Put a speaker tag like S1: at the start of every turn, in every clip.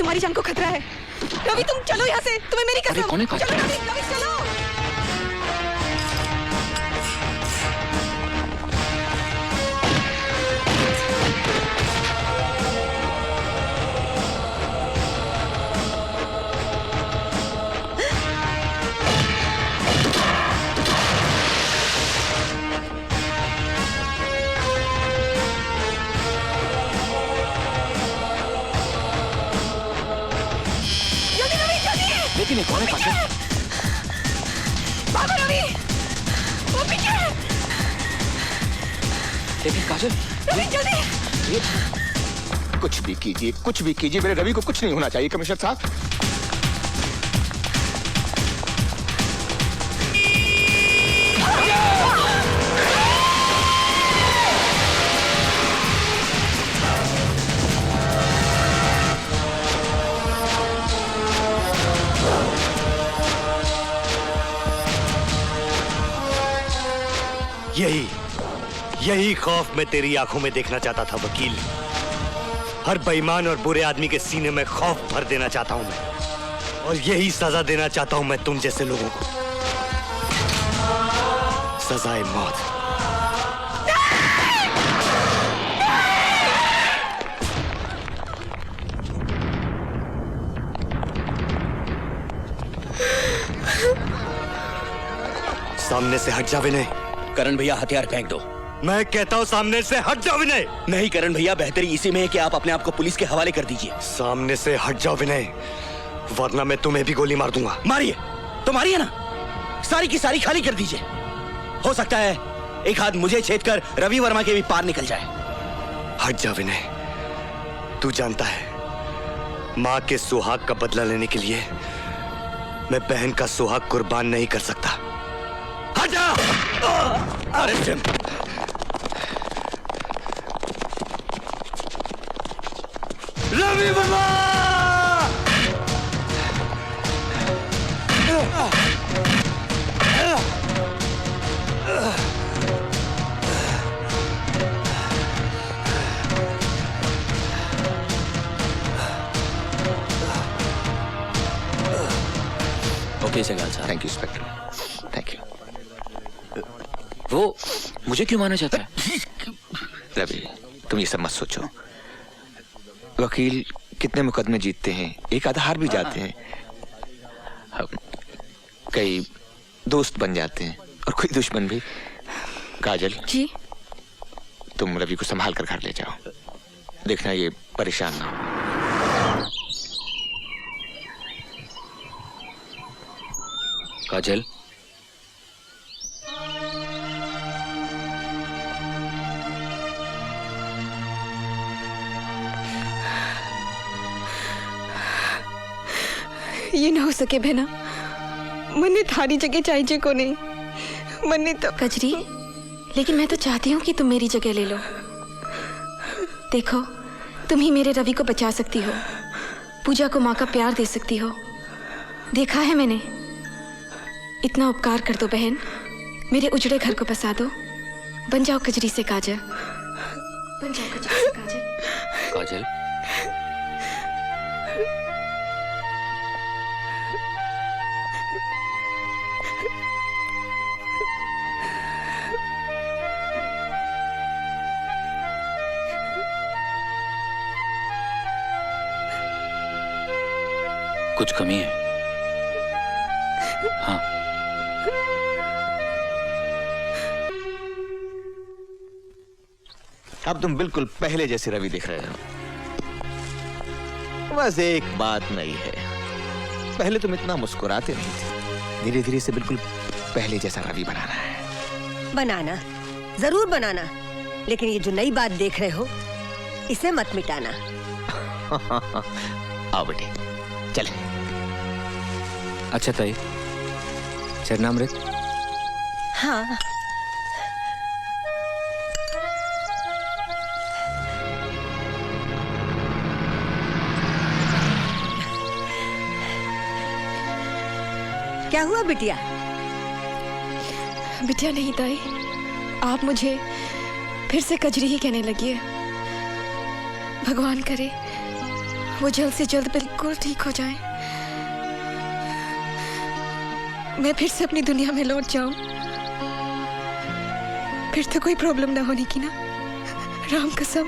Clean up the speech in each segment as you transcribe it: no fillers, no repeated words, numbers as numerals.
S1: तुम्हारी जान को खतरा है। रवि तुम चलो यहाँ से, तुम्हें मेरी कसम। चलो रवि, रवि चलो।
S2: लेकिन कौन है काजल?
S1: भागो रवि, वो पीछे।
S2: लेकिन काजल,
S1: रवि जल्दी।
S3: कुछ भी कीजिए, मेरे रवि को कुछ नहीं होना चाहिए कमिश्नर साहब।
S4: यही खौफ मैं तेरी आंखों में देखना चाहता था वकील। हर बेईमान और बुरे आदमी के सीने में खौफ भर देना चाहता हूं मैं, और यही सजा देना चाहता हूं मैं तुम जैसे लोगों को। सजाए मौत। सामने से हट जा विनय।
S2: करण भैया हथियार फेंक दो।
S4: मैं कहता हूँ सामने से हट जाओ विनय।
S2: नहीं करण भैया, बेहतरी इसी में है कि आप अपने आप को पुलिस के हवाले कर दीजिए।
S4: सामने से हट जाओ विनय, वरना मैं तुम्हें भी गोली मार दूंगा।
S2: मारिए तो मारिए ना, सारी की सारी खाली कर दीजिए। हो सकता है एक हाथ मुझे छेद कर रवि वर्मा के भी पार निकल जाए।
S4: हट जा विनय, तू जानता है माँ के सुहाग का बदला लेने के लिए मैं बहन का सुहाग कुर्बान नहीं कर सकता। हट जा।
S2: अरे जिम,
S4: रवि वर्मा!
S2: ओके सगाल साहब।
S3: Thank you inspector, thank you.
S2: वो मुझे क्यों माना जाता है?
S3: रवि तुम ये सब मत सोचो। वकील कितने मुकदमे जीतते हैं, एक आधा हार भी जाते हैं। कई दोस्त बन जाते हैं और कोई दुश्मन भी। काजल
S1: जी,
S3: तुम रवि को संभाल कर घर ले जाओ, देखना ये परेशान ना हो।
S2: काजल,
S1: ये ना हो सके बहना, मन्ने थारी जगह चाहिए को नहीं। मन्ने तो
S5: कजरी, लेकिन मैं तो चाहती हूँ कि तुम मेरी जगह ले लो। देखो, तुम ही मेरे रवि को बचा सकती हो, पूजा को माँ का प्यार दे सकती हो। देखा है मैंने। इतना उपकार कर दो बहन, मेरे उजड़े घर को बसा दो। बन जाओ कजरी से काजल, बन जाओ कजरी से काजल।
S2: काजल, कुछ कमी है? हाँ,
S3: अब तुम बिल्कुल पहले जैसे रवि दिख रहे हो। बस एक बात नहीं है, पहले तुम इतना मुस्कुराते नहीं थे, धीरे धीरे से बिल्कुल पहले जैसा रवि बनाना है।
S6: बनाना, जरूर बनाना, लेकिन ये जो नई बात देख रहे हो इसे मत मिटाना।
S3: आओ बेटे, चले।
S2: अच्छा ताई, चरणामृत।
S6: हाँ, क्या हुआ बिटिया?
S5: बिटिया नहीं ताई, आप मुझे फिर से कजरी ही कहने लगी है। भगवान करे
S1: वो जल्द से जल्द बिल्कुल ठीक हो जाए, मैं फिर से अपनी दुनिया में लौट जाऊं। फिर तो कोई प्रॉब्लम ना होने की ना, राम कसम।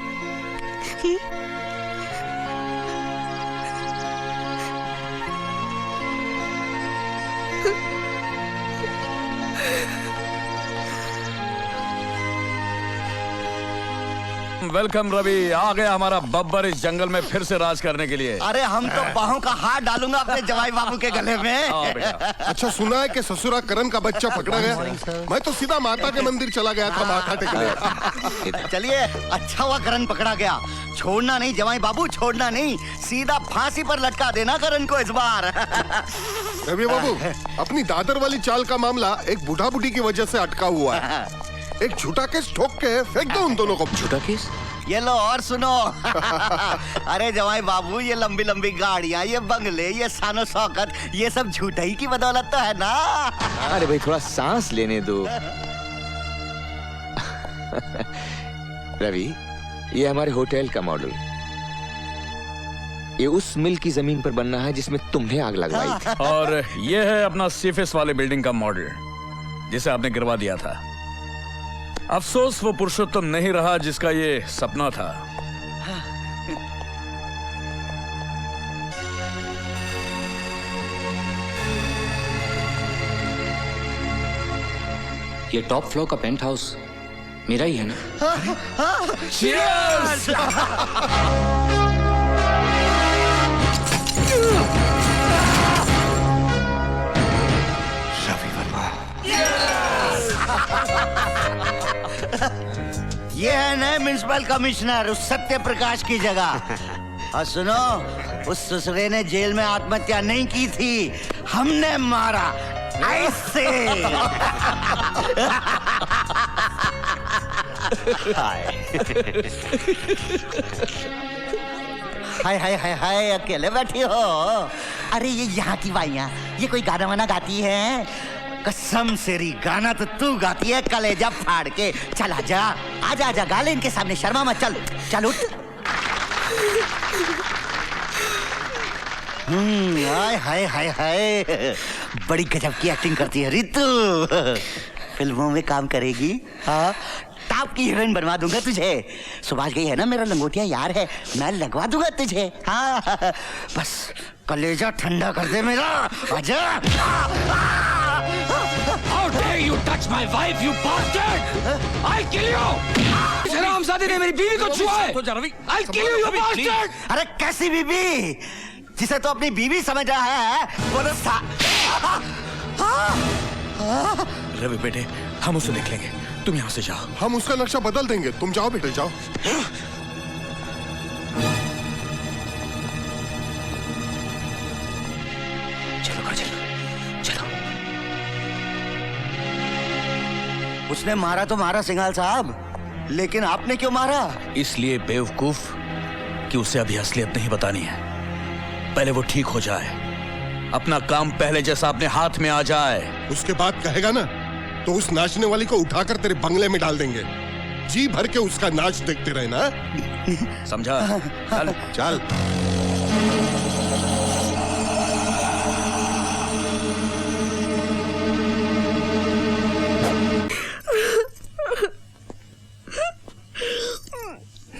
S7: वेलकम रवि, आ गया हमारा बब्बर इस जंगल में फिर से राज करने के लिए।
S2: अरे हम तो बाहों का हाथ डालूंगा अपने जवाई बाबू के गले में।
S8: अच्छा सुना है कि ससुरा करण का बच्चा पकड़ा गया? मैं तो सीधा माता के मंदिर चला गया था माथा टेकने।
S2: चलिए अच्छा हुआ करण पकड़ा गया। छोड़ना नहीं जवाई बाबू, छोड़ना नहीं, सीधा फांसी पर लटका देना करण को इस बार।
S8: रवि बाबू, अपनी दादर वाली चाल का मामला एक बूढ़ा बूढ़ी की वजह से अटका हुआ है। एक झूठा केस ठोक के फेंक दो उन दोनों को।
S3: झूठा केस?
S2: ये लो और सुनो। अरे जवाई बाबू, ये लंबी लंबी गाड़ियाँ, ये बंगले, ये शानो शौकत, ये सब झूठा ही की बदौलत तो है ना।
S3: अरे भाई थोड़ा सांस लेने दो। रवि, ये हमारे होटल का मॉडल, ये उस मिल की जमीन पर बनना है जिसमें तुमने आग लगवाई थी।
S7: और ये है अपना सीफेस वाले बिल्डिंग का मॉडल, जिसे आपने गिरवा दिया था। अफसोस वो पुरुषोत्तम नहीं रहा जिसका ये सपना था।
S9: ये टॉप फ्लोर का पेंट हाउस मेरा ही है ना?
S7: Cheers!
S3: रवि वर्मा।
S2: ये है नए म्युनिसिपल कमिश्नर उस सत्य प्रकाश की जगह। और सुनो, उस ससुरे ने जेल में आत्महत्या नहीं की थी, हमने मारा ऐसे। हाय हाय हाय हाय, अकेले बैठी हो? अरे ये यहाँ की बाइयाँ, ये कोई गाना वाना गाती है? कसम सेरी, गाना तो तू गाती है कलेजा फाड़ के। चल आजा आजा आजा, गा ले इनके सामने, शर्मा मत। चल चल उठ। हाय हाय हाय हाय, बड़ी गजब की एक्टिंग करती है रितु। फिल्मों में काम करेगी? हाँ, टॉप की हीरोइन बनवा दूंगा तुझे। सुभाष गई है ना, मेरा लंगोटिया यार है, मैं लगवा दूंगा तुझे। हाँ बस कलेजा ठंडा कर दे मेरा, आजा।
S7: How dare you touch my wife, you bastard! I'll kill you! इस हरामजादे ने मेरी बीवी को छुआ है। I'll kill you, you bastard!
S2: अरे कैसी बीबी? जिसे तो अपनी बीवी समझ रहा है वो तो
S7: रवि बेटे, हम उसे देख लेंगे, तुम यहाँ से जाओ।
S8: हम उसका नक्शा बदल देंगे, तुम जाओ बेटे जाओ।
S3: चलो काजल, चलो।
S2: उसने मारा तो मारा सिंघाल साहब, लेकिन आपने क्यों मारा?
S7: इसलिए बेवकूफ कि उसे अभी असलियत नहीं बतानी है। पहले वो ठीक हो जाए, अपना काम पहले जैसा अपने हाथ में आ जाए।
S8: उसके बाद कहेगा ना तो उस नाचने वाली को उठाकर तेरे बंगले में डाल देंगे। जी भर के उसका नाच देखते रहे ना।
S7: समझा? चल
S8: चल।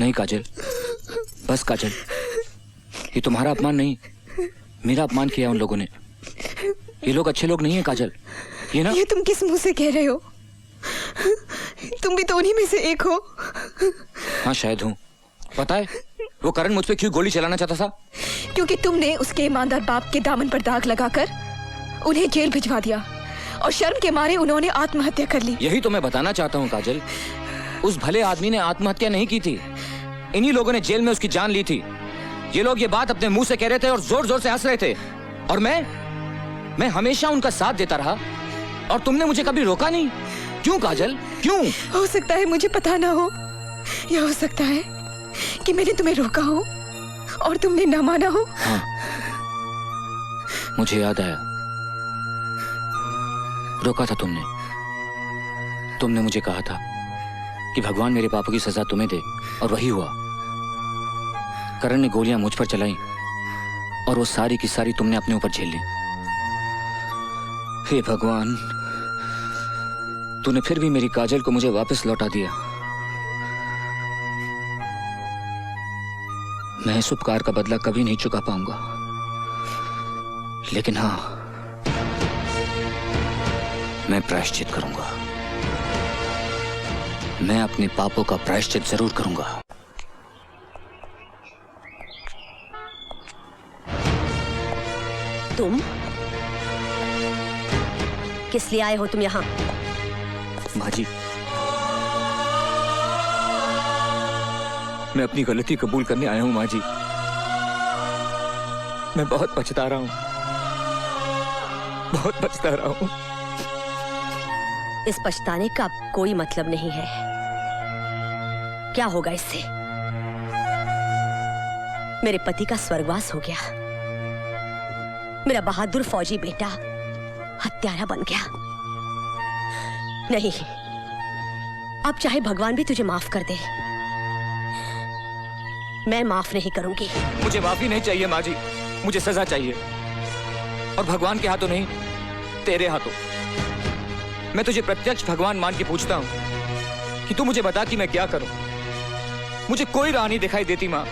S9: नहीं काजल, बस काजल, ये तुम्हारा अपमान नहीं, मेरा अपमान किया उन लोगों ने। ये लोग अच्छे लोग नहीं हैं काजल, ये ना।
S1: ये तुम किस मुंह से कह रहे हो? तुम भी तो उन्हीं में से एक हो।
S9: हाँ शायद हूँ। पता है वो करण मुझ पे क्यों गोली चलाना चाहता था?
S1: क्योंकि तुमने उसके ईमानदार बाप के दामन पर दाग लगाकर उन्हें जेल भिजवा दिया और शर्म के मारे उन्होंने आत्महत्या कर ली।
S9: यही तो मैं बताना चाहता हूँ काजल, उस भले आदमी ने आत्महत्या नहीं की थी, इन्हीं लोगों ने जेल में उसकी जान ली थी। ये लोग ये बात अपने मुंह से कह रहे थे और जोर जोर से हंस रहे थे, और मैं हमेशा उनका साथ देता रहा, और तुमने मुझे कभी रोका नहीं। क्यों काजल, क्यों?
S1: हो सकता है मुझे पता ना हो, या हो सकता है कि मैंने तुम्हें रोका हो और तुमने ना माना हो।
S9: हाँ, मुझे याद आया, रोका था तुमने। तुमने मुझे कहा था कि भगवान मेरे पापों की सजा तुम्हें दे, और वही हुआ। करण ने गोलियां मुझ पर चलाई और वो सारी की सारी तुमने अपने ऊपर झेल ली। हे भगवान, तूने फिर भी मेरी काजल को मुझे वापस लौटा दिया। मैं इस उपकार का बदला कभी नहीं चुका पाऊंगा, लेकिन हाँ, मैं प्रायश्चित करूंगा। मैं अपने पापों का प्रायश्चित जरूर करूंगा।
S6: तुम किस लिए आए हो तुम यहाँ?
S9: माँ जी, मैं अपनी गलती कबूल करने आया हूँ। माँ जी, मैं बहुत पछता रहा हूँ, बहुत पछता रहा हूँ।
S6: इस पछताने का कोई मतलब नहीं है। क्या होगा इससे? मेरे पति का स्वर्गवास हो गया, मेरा बहादुर फौजी बेटा हत्यारा बन गया। नहीं, अब चाहे भगवान भी तुझे माफ कर दे, मैं माफ नहीं करूंगी।
S9: मुझे माफी नहीं चाहिए माँ जी, मुझे सजा चाहिए, और भगवान के हाथों नहीं, तेरे हाथों। मैं तुझे प्रत्यक्ष भगवान मान के पूछता हूं कि तू मुझे बता कि मैं क्या करूं। मुझे कोई राह नहीं दिखाई देती माँ,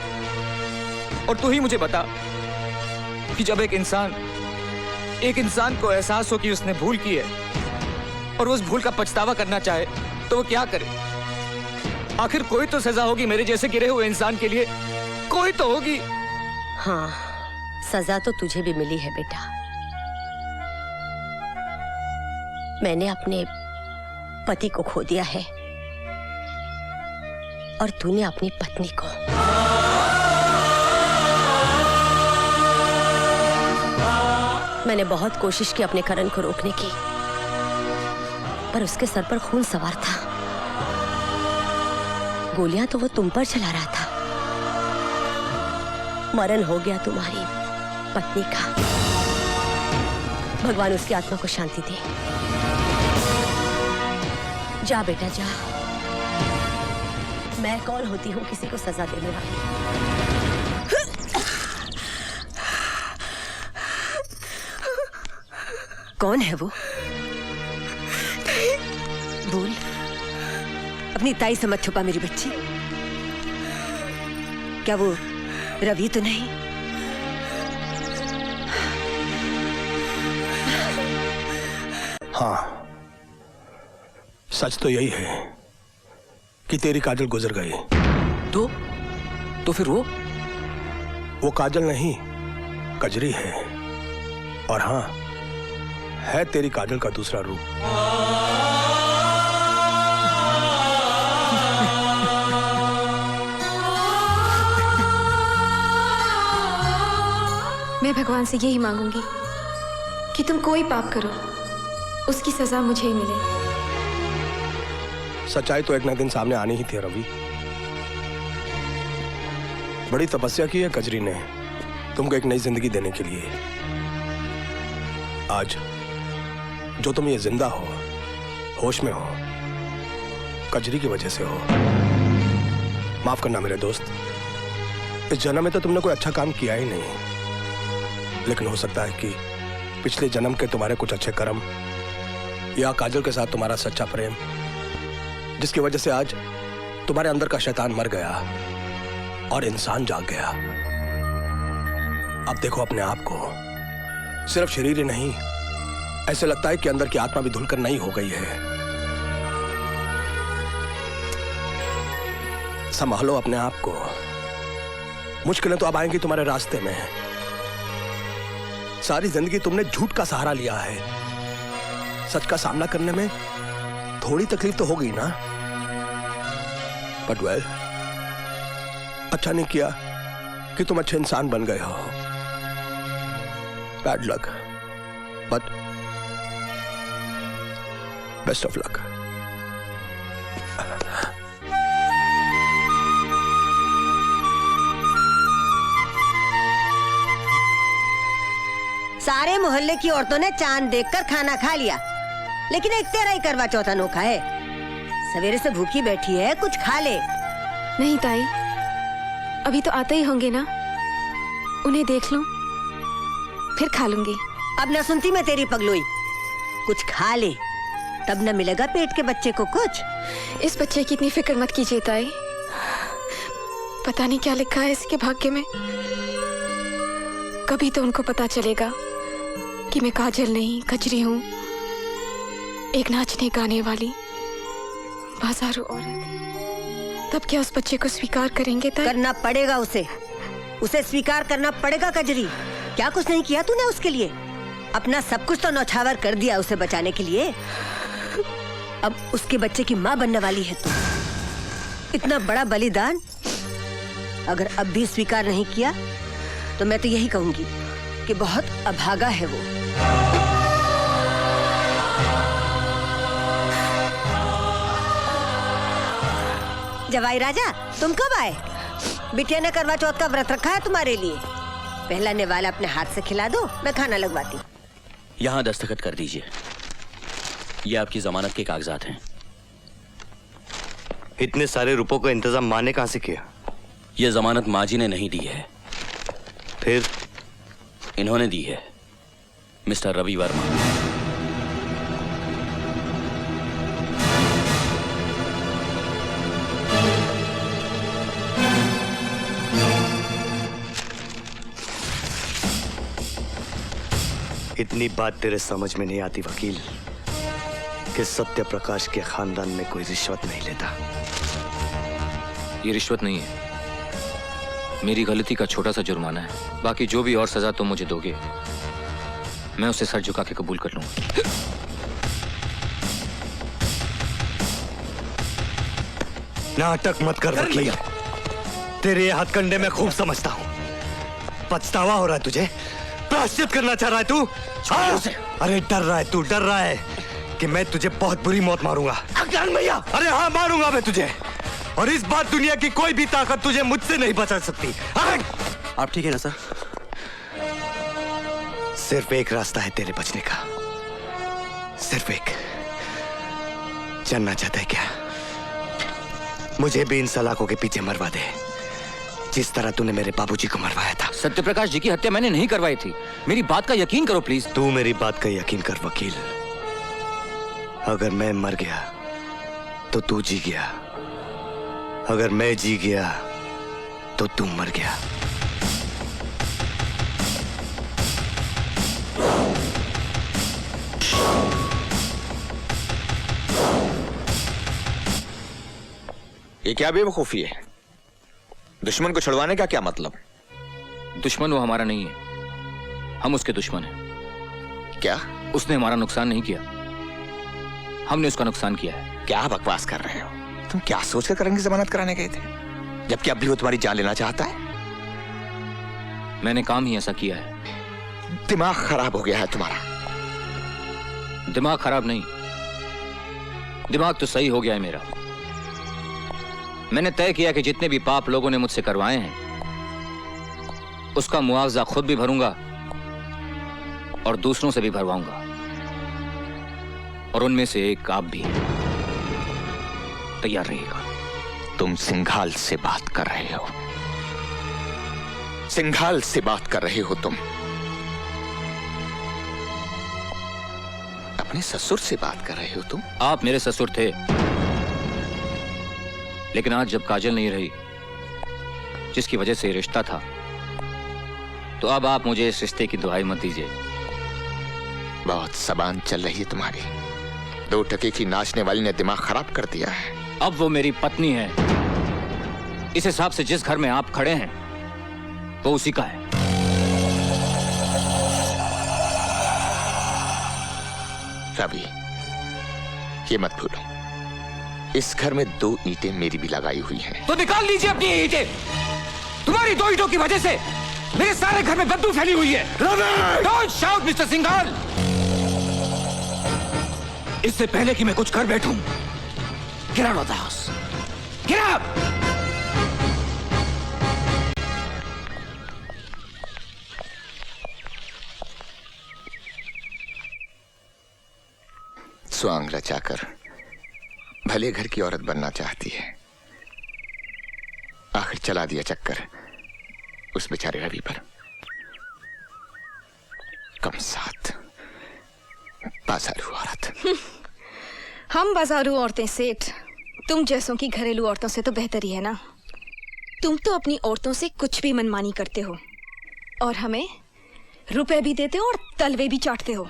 S9: और तू ही मुझे बता कि जब एक इंसान को एहसास हो कि उसने भूल की है और उस भूल का पछतावा करना चाहे तो वो क्या करे। आखिर कोई तो सजा होगी मेरे जैसे गिरे हुए इंसान के लिए, कोई तो होगी।
S6: हाँ, सजा तो तुझे भी मिली है बेटा। मैंने अपने पति को खो दिया है और तूने अपनी पत्नी को। मैंने बहुत कोशिश की अपने करण को रोकने की, पर उसके सर पर खून सवार था। गोलियां तो वो तुम पर चला रहा था। मरण हो गया तुम्हारी पत्नी का। भगवान उसकी आत्मा को शांति दे। जा बेटा जा। मैं कौन होती हूँ किसी को सजा देने वाली? कौन है वो? बोल, अपनी ताई से मत छुपा मेरी बच्ची। क्या वो रवि तो नहीं?
S10: हाँ, सच तो यही है कि तेरी काजल गुजर गई।
S9: तो फिर
S10: वो काजल नहीं, कजरी है। और हाँ, है तेरी काजल का दूसरा रूप।
S5: मैं भगवान से यही मांगूंगी कि तुम कोई पाप करो, उसकी सजा मुझे ही मिले।
S10: सच्चाई तो एक ना दिन सामने आनी ही थी रवि। बड़ी तपस्या की है कजरी ने तुमको एक नई जिंदगी देने के लिए। आज जो तुम ये जिंदा हो, होश में हो, कजरी की वजह से हो। माफ करना मेरे दोस्त, इस जन्म में तो तुमने कोई अच्छा काम किया ही नहीं, लेकिन हो सकता है कि पिछले जन्म के तुम्हारे कुछ अच्छे कर्म या काजल के साथ तुम्हारा सच्चा प्रेम, जिसकी वजह से आज तुम्हारे अंदर का शैतान मर गया और इंसान जाग गया। अब देखो अपने आप को, सिर्फ शरीर ही नहीं, ऐसे लगता है कि अंदर की आत्मा भी धुलकर नई हो गई है। संभालो अपने आप को, मुश्किलें तो अब आएंगी तुम्हारे रास्ते में। सारी जिंदगी तुमने झूठ का सहारा लिया है, सच का सामना करने में थोड़ी तकलीफ तो होगी ना। बट वेल, अच्छा नहीं किया कि तुम अच्छे इंसान बन गए हो। Bad luck, but best of luck.
S6: सारे मोहल्ले की औरतों ने चांद देखकर खाना खा लिया, लेकिन एक तेरा ही करवा चौथ अनोखा है। सवेरे से भूखी बैठी है, कुछ खा ले।
S5: नहीं ताई, अभी तो आते ही होंगे ना, उन्हें देख लो, फिर खा लूंगी।
S6: अब न सुनती मैं तेरी पगलुई। कुछ खा ले, तब न मिलेगा पेट के बच्चे को कुछ।
S5: इस बच्चे की इतनी फिक्र मत कीजिए ताई। पता नहीं क्या लिखा है इसके भाग्य में। कभी तो उनको पता चलेगा कि मैं काजल नहीं कजरी हूँ, एक नाचने गाने वाली बाजारू औरत। तब क्या उस बच्चे को स्वीकार करेंगे ताई?
S6: करना पड़ेगा उसे, उसे स्वीकार करना पड़ेगा कजरी। क्या कुछ नहीं किया तूने उसके लिए? अपना सब कुछ तो नौछावर कर दिया उसे बचाने के लिए। अब उसके बच्चे की माँ बनने वाली है तू। इतना बड़ा बलिदान अगर अब भी स्वीकार नहीं किया तो मैं तो यही कहूंगी कि बहुत अभागा है वो। जवाई राजा, तुम कब आए? बिटिया ने करवा चौथ का व्रत रखा है तुम्हारे लिए। पहला निवाला अपने हाथ से खिला दो, मैं खाना लगवाती।
S7: यहाँ दस्तखत कर दीजिए। ये आपकी जमानत के कागजात हैं।
S4: इतने सारे रुपयों का इंतजाम माँ ने कहां से किया?
S7: ये जमानत माँ जी ने नहीं दी है,
S4: फिर
S7: इन्होंने दी है, मिस्टर रवि वर्मा।
S4: इतनी बात तेरे समझ में नहीं आती वकील कि सत्य प्रकाश के खानदान में कोई रिश्वत नहीं लेता।
S9: ये रिश्वत नहीं है, मेरी गलती का छोटा सा जुर्माना है। बाकी जो भी और सजा तुम मुझे दोगे मैं उसे सर झुका के कबूल कर लूंगा।
S4: नाटक मत कर वकील, तेरे हथकंडे में खूब समझता हूं। पछतावा हो रहा है तुझे? प्रायश्चित करना चाह रहा है तू? हाँ? अरे डर रहा है तू, डर रहा है कि मैं तुझे बहुत बुरी मौत मारूंगा। भैया, अरे हाँ मारूंगा मैं तुझे, और इस बात दुनिया की कोई भी ताकत तुझे मुझसे नहीं बचा सकती।
S2: आप ठीक है ना सर?
S4: सिर्फ एक रास्ता है तेरे बचने का, सिर्फ एक। जानना चाहता है क्या? मुझे भी इन सलाखों के पीछे मरवा दे, जिस तरह तूने मेरे बाबूजी को मरवाया था।
S9: सत्यप्रकाश जी की हत्या मैंने नहीं करवाई थी। मेरी बात का यकीन करो प्लीज।
S4: तू मेरी बात का यकीन कर वकील। अगर मैं मर गया तो तू जी गया, अगर मैं जी गया तो तू मर गया।
S3: ये क्या बेवकूफी है? दुश्मन को छुड़वाने का क्या मतलब?
S9: दुश्मन वो हमारा नहीं है, हम उसके दुश्मन हैं।
S3: क्या?
S9: उसने हमारा नुकसान नहीं किया, हमने उसका नुकसान किया है।
S3: क्या बकवास कर रहे हो? तुम क्या सोचकर करण की जमानत कराने गए थे, जबकि अब भी वो तुम्हारी जान लेना चाहता है?
S9: मैंने काम ही ऐसा किया है।
S3: दिमाग खराब हो गया है तुम्हारा।
S9: दिमाग खराब नहीं, दिमाग तो सही हो गया है मेरा। मैंने तय किया कि जितने भी पाप लोगों ने मुझसे करवाए हैं उसका मुआवजा खुद भी भरूंगा और दूसरों से भी भरवाऊंगा, और उनमें से एक आप भी। तैयार रहिएगा।
S3: तुम सिंघाल से बात कर रहे हो, सिंघाल से बात कर रहे हो तुम। अपने ससुर से बात कर रहे हो तुम।
S9: आप मेरे ससुर थे, लेकिन आज जब काजल नहीं रही जिसकी वजह से रिश्ता था, तो अब आप मुझे इस रिश्ते की दुहाई मत दीजिए।
S3: बहुत जबान चल रही है तुम्हारी। 2 टके की नाचने वाली ने दिमाग खराब कर दिया है।
S9: अब वो मेरी पत्नी है। इस हिसाब से जिस घर में आप खड़े हैं वो उसी का है।
S3: रवि, ये मत भूलो, इस घर में 2 ईंटें मेरी भी लगाई हुई हैं।
S9: तो निकाल लीजिए अपनी ईंटें। तुम्हारी 2 ईंटों की वजह से मेरे सारे घर में बदबू फैली हुई है। Don't shout mister Singhal. इससे पहले कि मैं कुछ कर बैठूं, get out of the house. Get out!
S3: स्वांग रचाकर भले घर की औरत बनना चाहती है, आखिर चला दिया चक्कर उस बेचारे रवि पर। कम साथ बाजारू औरत।
S5: हम बाजारू औरतें सेठ, तुम जैसों की घरेलू औरतों से तो बेहतर ही है ना। तुम तो अपनी औरतों से कुछ भी मनमानी करते हो और हमें रुपए भी देते हो और तलवे भी चाटते हो।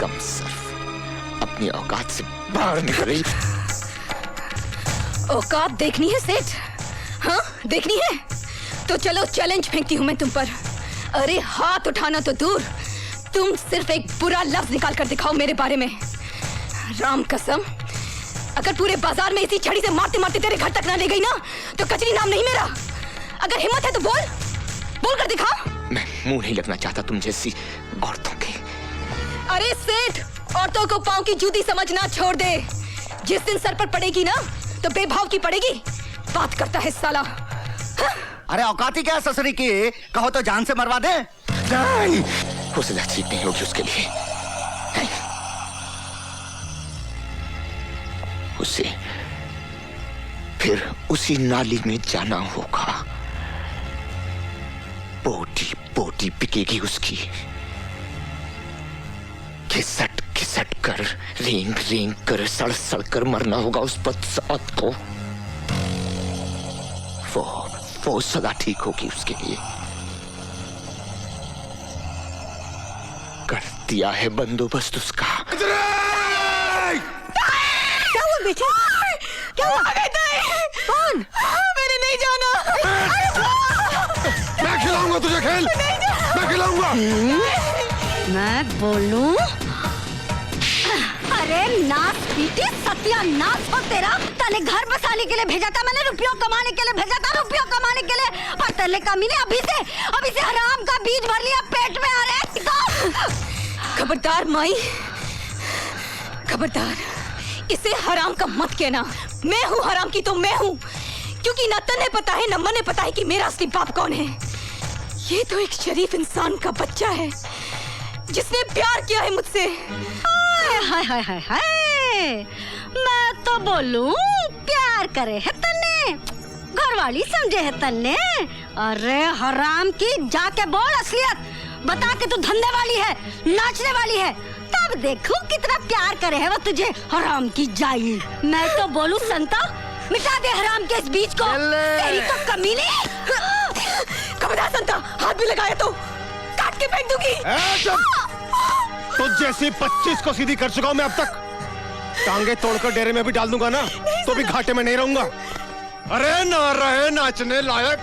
S3: कम सर्फ, अपनी औकात से बाहर निकली।
S5: औकात देखनी है सेठ? हाँ देखनी है तो चलो चैलेंज फेंकती हूँ मैं तुम पर। अरे हाथ उठाना तो दूर, तुम सिर्फ एक बुरा लफ्ज निकाल कर दिखाओ मेरे बारे में। राम कसम, अगर पूरे बाजार में इसी छड़ी से मारते मारते तेरे घर तक ना ले गई ना तो कचरी नाम नहीं मेरा। अगर हिम्मत है तो बोल कर दिखा।
S3: मैं मुंह नहीं लगना चाहता तुम जैसी औरतों के।
S5: अरे सेठ, औरतों को पांव की जूती समझना छोड़ दे। जिस दिन सर पर पड़ेगी ना तो बेभाव की पड़ेगी। बात करता है साला।
S2: अरे औकात ही क्या ससुरी की, कहो तो जान से मरवा दे।
S3: नहीं, वो सजा ठीक नहीं होगी उसके लिए। नहीं। उसे फिर उसी नाली में जाना होगा। बोटी बोटी बिकेगी उसकी। घिसट घिसट कर, रेंग रेंग कर, सड़ सड़ कर मरना होगा उस बदसौत को। वो सदा ठीक होगी उसके लिए। कर दिया है बंदोबस्त उसका।
S6: क्या हुआ बेटा? क्या हुआ? कौन?
S5: मैंने नहीं जाना।
S8: मैं खिलाऊंगा तुझे खेल, मैं खिलाऊंगा।
S6: मैं बोलूं? अरे नाच पीटी, सत्यानाश हो तेरा। तने घर बसाने के लिए भेजा था मैंने, रुपयों कमाने के लिए भेजा था, रुपयों कमाने के लिए। और तेरे कमीने अभी से हराम का बीज भर लिया पेट में। आ रहे
S5: खबरदार माई, खबरदार, इसे हराम का मत कहना। मैं हूँ हराम की तो मैं हूँ, क्योंकि न तन्हें पता है न मने पता है कि मेरा असली बाप कौन है। ये तो एक शरीफ इंसान का बच्चा है जिसने प्यार किया है मुझसे।
S6: हाय हाय हाय हाय, मैं तो बोलूं प्यार करे है तन्ने, घरवाली समझे है तन्ने। अरे हराम की, जाके बोल असलियत बता के तू धंधे वाली है, नाचने वाली है, तब देखूं कितना प्यार करे है वो तुझे। हराम की जाई, मैं तो बोलूं संता, मिटा दे हराम के इस बीज को। तेरी तो कमीने।
S5: खबरदार संता, हाथ भी लगाया तो काट के फेंक दूंगी।
S10: तो जैसे 25 को सीधी कर चुका हूं मैं अब तक। टांगे तोड़कर डेरे में भी डाल दूंगा ना तो भी घाटे में नहीं रहूंगा।
S8: अरे ना रहे नाचने लायक,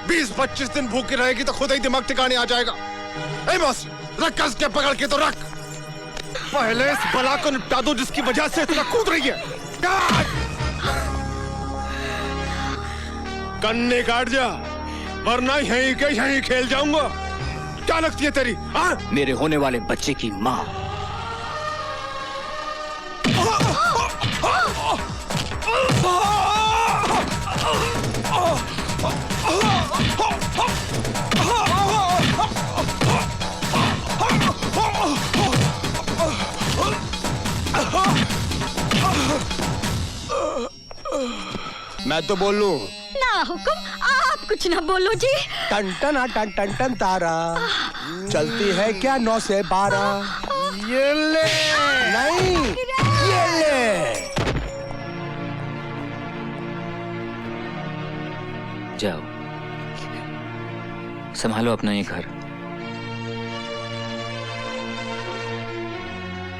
S8: 20-25 दिन भूखी रहेगी तो खुद ही दिमाग ठिकाने आ जाएगा। ए बस रख कस के पकड़ के तो रख। पहले इस बला को निपटा दो जिसकी वजह से इतना कूद रही है। कन्ने काट जा, वरना यहीं के यहीं खेल जाऊंगा। क्या लगती है तेरी? हाँ?
S7: मेरे होने वाले बच्चे की माँ।
S10: मैं तो बोलूं
S6: ना हुक्म, आप कुछ ना बोलो जी।
S10: टन टन टन टन टन तारा चलती है क्या 9 से 12। ये ले नहीं, ये ले।
S9: जाओ, संभालो अपना ये घर,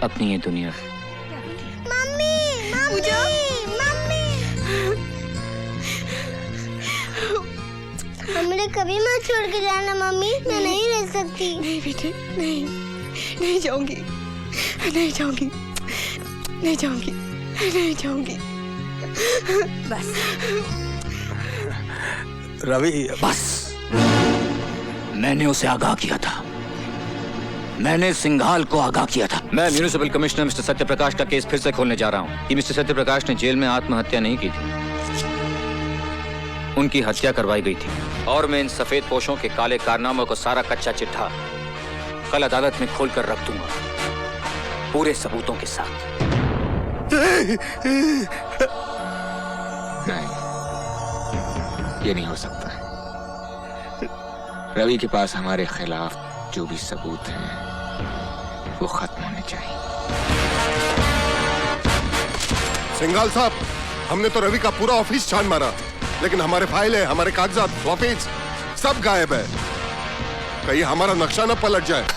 S9: अपनी ये दुनिया।
S5: पूजा,
S11: हमें कभी मत छोड़ के जाना मम्मी, मैं नहीं रह सकती।
S1: नहीं बेटे, नहीं जाऊंगी, नहीं जाऊंगी, नहीं जाऊंगी, नहीं जाऊंगी।
S6: बस
S10: रवि,
S7: बस, मैंने उसे आगाह किया था, मैंने सिंघाल को आगाह किया था।
S9: मैं म्यूनिसिपल कमिश्नर मिस्टर सत्यप्रकाश का केस फिर से खोलने जा रहा हूँ कि मिस्टर सत्यप्रकाश ने जेल में आत्महत्या नहीं की थी, उनकी हत्या करवाई गई थी। और मैं इन सफेद पोशों के काले कारनामों को सारा कच्चा चिट्ठा कल अदालत में खोलकर रख दूंगा, पूरे सबूतों के साथ।
S3: नहीं, ये नहीं हो सकता। रवि के पास हमारे खिलाफ जो भी सबूत हैं वो खत्म होने चाहिए।
S8: सिंघाल साहब, हमने तो रवि का पूरा ऑफिस छान मारा, लेकिन हमारे फाइल है, हमारे कागजात, ऑफिस सब गायब है। कहीं हमारा नक्शा न पलट जाए।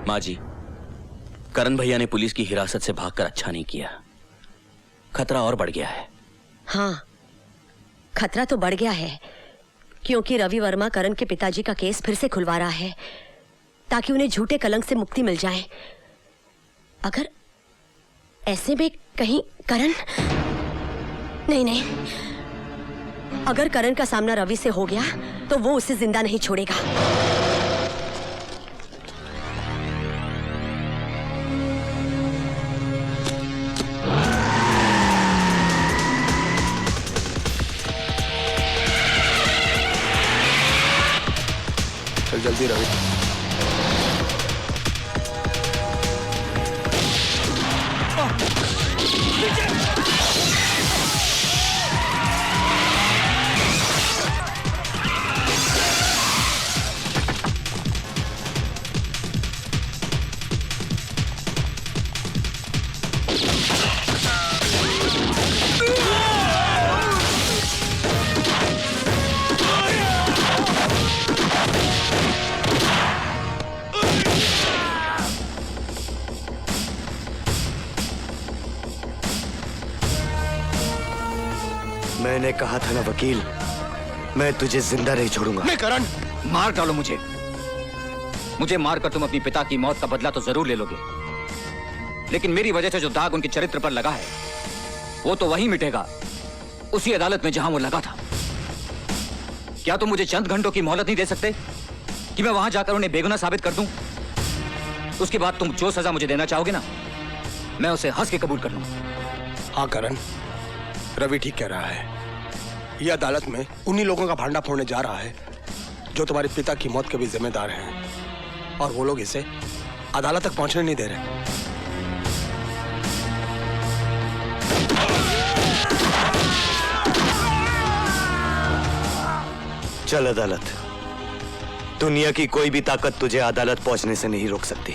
S7: माँ जी, करण भैया ने पुलिस की हिरासत से भागकर अच्छा नहीं किया। खतरा और बढ़ गया है।
S6: हाँ, खतरा तो बढ़ गया है, क्योंकि रवि वर्मा करण के पिताजी का केस फिर से खुलवा रहा है ताकि उन्हें झूठे कलंक से मुक्ति मिल जाए। अगर ऐसे में कहीं करण नहीं, अगर करण का सामना रवि से हो गया तो वो उसे जिंदा नहीं छोड़ेगा।
S10: चल जल्दी रवि।
S4: मैंने कहा था ना वकील, मैं तुझे जिंदा नहीं छोड़ूंगा।
S10: नहीं करण,
S9: मार डालो मुझे मारकर तुम अपनी पिता की मौत का बदला तो जरूर ले लोगे, लेकिन मेरी वजह से जो दाग उनके चरित्र पर लगा है वो तो वहीं मिटेगा, उसी अदालत में जहां वो लगा था। क्या तुम मुझे चंद घंटों की मोहलत नहीं दे सकते कि मैं वहां जाकर उन्हें बेगुनाह साबित कर दूं? उसके बाद तुम जो सजा मुझे देना चाहोगे ना, मैं उसे हंस के कबूल कर लूंगा।
S10: हाँ करण, रवि ठीक कह रहा है। ये अदालत में उन्हीं लोगों का भांडा फोड़ने जा रहा है जो तुम्हारे पिता की मौत के भी जिम्मेदार हैं, और वो लोग इसे अदालत तक पहुंचने नहीं दे रहे।
S4: चल अदालत। दुनिया की कोई भी ताकत तुझे अदालत पहुंचने से नहीं रोक सकती।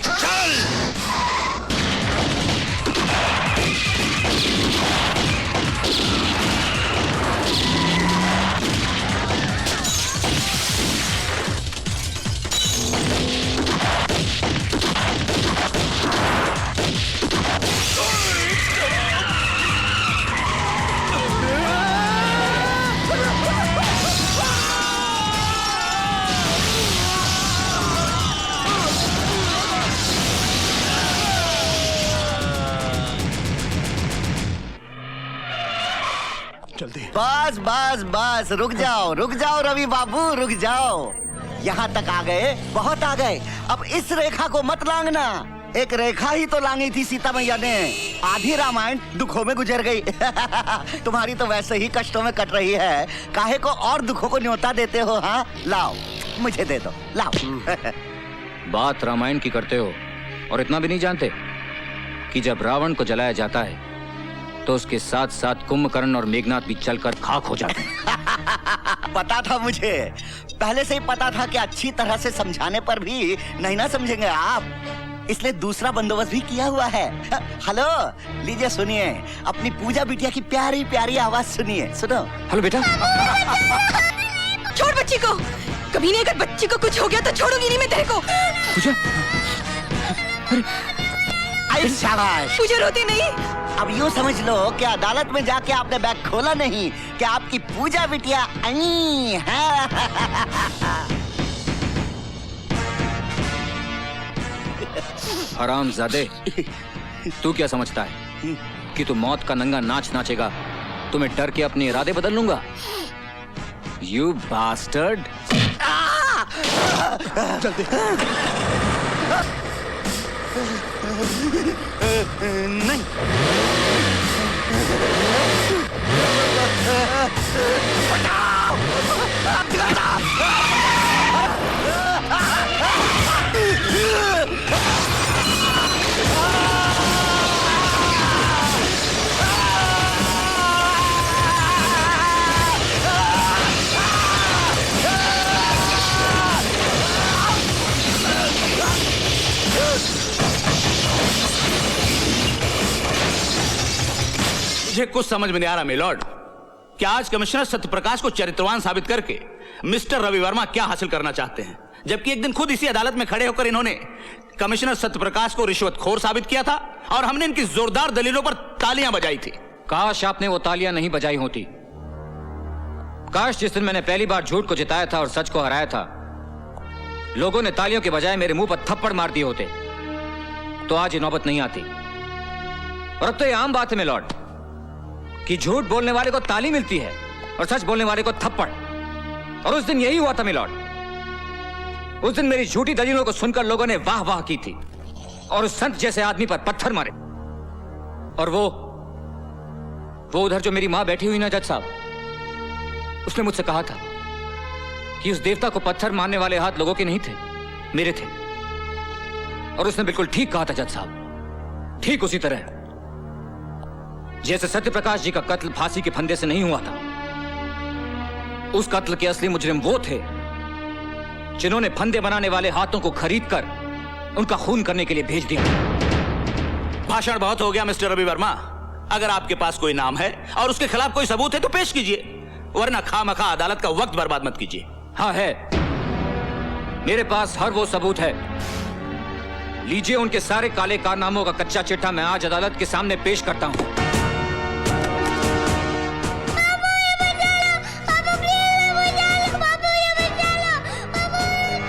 S10: जल्दी।
S2: बस बस बस, रुक जाओ रवि बाबू, रुक जाओ। यहाँ तक आ गए, बहुत आ गए। अब इस रेखा को मत लांघना। एक रेखा ही तो लांघी थी सीता मैया ने। आधी रामायण दुखों में गुजर गई। तुम्हारी तो वैसे ही कष्टों में कट रही है, काहे को और दुखों को न्योता देते हो? हाँ लाओ, मुझे दे दो, लाओ।
S9: बात रामायण की करते हो और इतना भी नहीं जानते कि जब रावण को जलाया जाता है तो उसके साथ साथ कुंभकर्ण और मेघनाथ भी चलकर खाक हो जाते हैं।
S2: पता था मुझे, पहले से ही पता था कि अच्छी तरह से समझाने पर भी नहीं ना समझेंगे आप, इसलिए दूसरा बंदोबस्त भी किया हुआ है। हेलो, लीजिए सुनिए, अपनी पूजा बिटिया की प्यारी प्यारी आवाज सुनिए, सुनो।
S9: हेलो बेटा।
S1: छोड़ बच्ची को, कभी नहीं, अगर बच्ची को कुछ हो गया तो छोड़ूंगी नहीं मैं तेरे को।
S9: पूजा,
S2: आई शाबाश।
S1: पूजा रोती नहीं।
S2: अब यूँ समझ लो कि अदालत में जाके आपने बैग खोला नहीं कि आपकी पूजा बिटिया आई है।
S9: हरामजादे, तू क्या समझता है कि तू मौत का नंगा नाच नाचेगा तो मैं डर के अपने इरादे बदल लूंगा? You bastard.
S10: जल्दी।
S2: नहीं।
S7: मुझे कुछ समझ में नहीं आ रहा मिलॉर्ड कि आज कमिश्नर सत्यप्रकाश को चरित्रवान साबित करके मिस्टर रवि वर्मा क्या हासिल करना चाहते हैं, जबकि एक दिन खुद इसी अदालत में खड़े होकर इन्होंने कमिश्नर सत्यप्रकाश को रिश्वतखोर साबित किया था और हमने इनकी जोरदार दलीलों पर तालियां बजाई थी।
S9: काश आपने वो तालियां नहीं बजाई होती। काश जिस दिन मैंने पहली बार झूठ को जिताया था और सच को हराया था, लोगों ने तालियों के बजाय मेरे मुंह पर थप्पड़ मार दिए होते तो आज ये नौबत नहीं आती। और अब तो ये आम बात है मिलॉर्ड कि झूठ बोलने वाले को ताली मिलती है और सच बोलने वाले को थप्पड़। और उस दिन यही हुआ था मिलॉर्ड। उस दिन मेरी झूठी दलीलों को सुनकर लोगों ने वाह वाह की थी और उस संत जैसे आदमी पर पत्थर मारे। और वो उधर जो मेरी मां बैठी हुई ना जज साहब, उसने मुझसे कहा था कि उस देवता को पत्थर मारने वाले हाथ लोगों के नहीं थे, मेरे थे। और उसने बिल्कुल ठीक कहा था जज साहब, ठीक उसी तरह जैसे सत्यप्रकाश जी का कत्ल फांसी के फंदे से नहीं हुआ था। उस कत्ल के असली मुजरिम वो थे जिन्होंने फंदे बनाने वाले हाथों को खरीदकर उनका खून करने के लिए भेज दिया।
S7: भाषण बहुत हो गया मिस्टर रवि वर्मा। अगर आपके पास कोई नाम है और उसके खिलाफ कोई सबूत है तो पेश कीजिए, वरना खामखा अदालत का वक्त बर्बाद मत कीजिए।
S9: हाँ है, मेरे पास हर वो सबूत है। लीजिए उनके सारे काले कारनामों का कच्चा चिट्ठा मैं आज अदालत के सामने पेश करता हूं।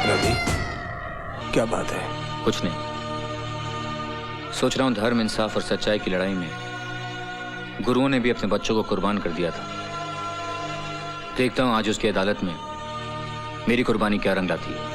S10: रवि, क्या बात है?
S9: कुछ नहीं, सोच रहा हूं धर्म, इंसाफ और सच्चाई की लड़ाई में गुरुओं ने भी अपने बच्चों को कुर्बान कर दिया था। देखता हूं आज उसकी अदालत में मेरी कुर्बानी क्या रंग लाती है।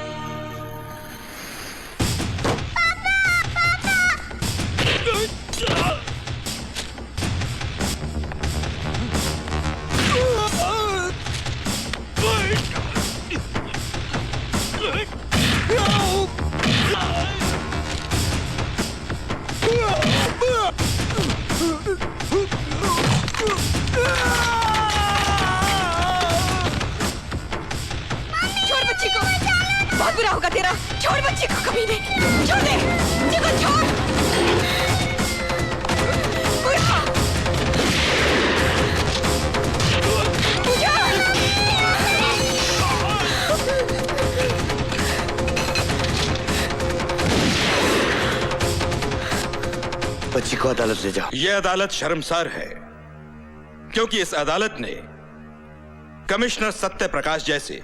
S1: बहुत बुरा होगा तेरा। छोड़ बच्ची को, कभी नहीं। छोड़ दे बच्ची को, छोड़।
S4: बच्ची को अदालत ले जाओ।
S12: यह अदालत शर्मसार है क्योंकि इस अदालत ने कमिश्नर सत्यप्रकाश जैसे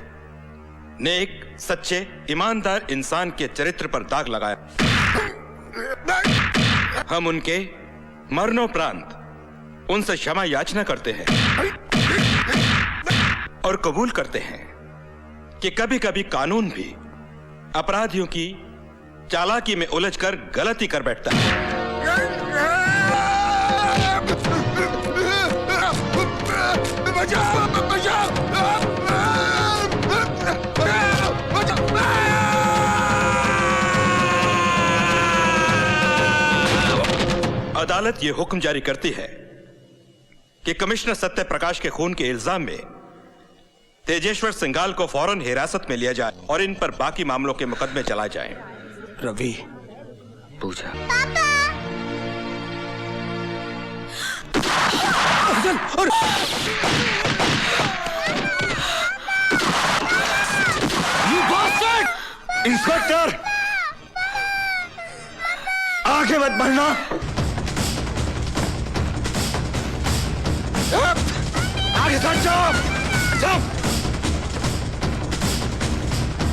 S12: नेक, सच्चे, ईमानदार इंसान के चरित्र पर दाग लगाया। हम उनके मरणोपरांत उनसे क्षमा याचना करते हैं और कबूल करते हैं कि कभी कभी कानून भी अपराधियों की चालाकी में उलझकर गलती कर बैठता है। अदालत यह हुक्म जारी करती है कि कमिश्नर सत्यप्रकाश के खून के इल्जाम में तेजेश्वर सिंघाल को फौरन हिरासत में लिया जाए और इन पर बाकी मामलों के मुकदमे चलाए जाएं।
S10: रवि,
S9: पूजा, You bastard!
S4: इंस्पेक्टर, आगे मत बढ़ना। आगे से हट जाओ, जाओ,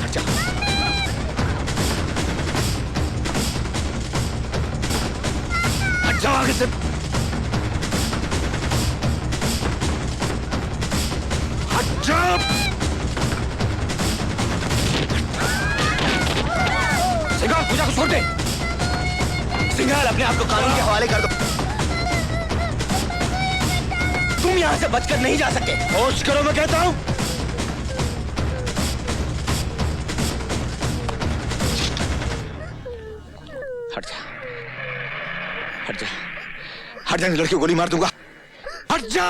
S4: हट जाओ, हट जाओ आगे से। हट जाओ।
S9: सिंघाल, पूजा को छोड़ दे।
S4: सिंघाल, अपने आप को कानून के हवाले कर दो। तुम यहां से बचकर नहीं जा सकते। होश करो, मैं कहता हूं।
S3: हट जा, हट जा, हट जा, लड़की को गोली मार दूंगा।
S4: हट जा।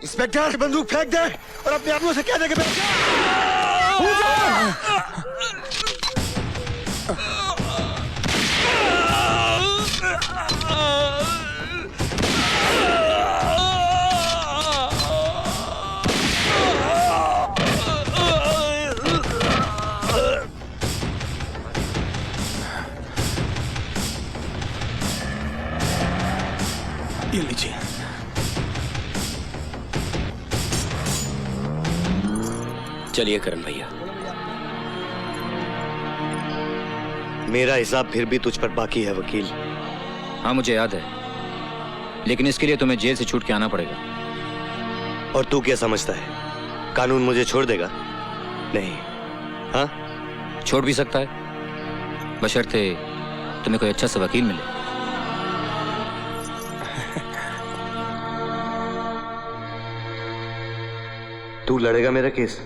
S4: इंस्पेक्टर, बंदूक फेंक दे और अपने आदमियों से कह दे कि
S10: ये लीजिए।
S9: चलिए करण भैया।
S4: मेरा हिसाब फिर भी तुझ पर बाकी है वकील।
S9: हाँ मुझे याद है, लेकिन इसके लिए तुम्हें जेल से छूट के आना पड़ेगा।
S4: और तू क्या समझता है, कानून मुझे छोड़ देगा? नहीं। हाँ,
S9: छोड़ भी सकता है, बशर्ते तुम्हें कोई अच्छा सा वकील मिले।
S4: तू लड़ेगा मेरा केस?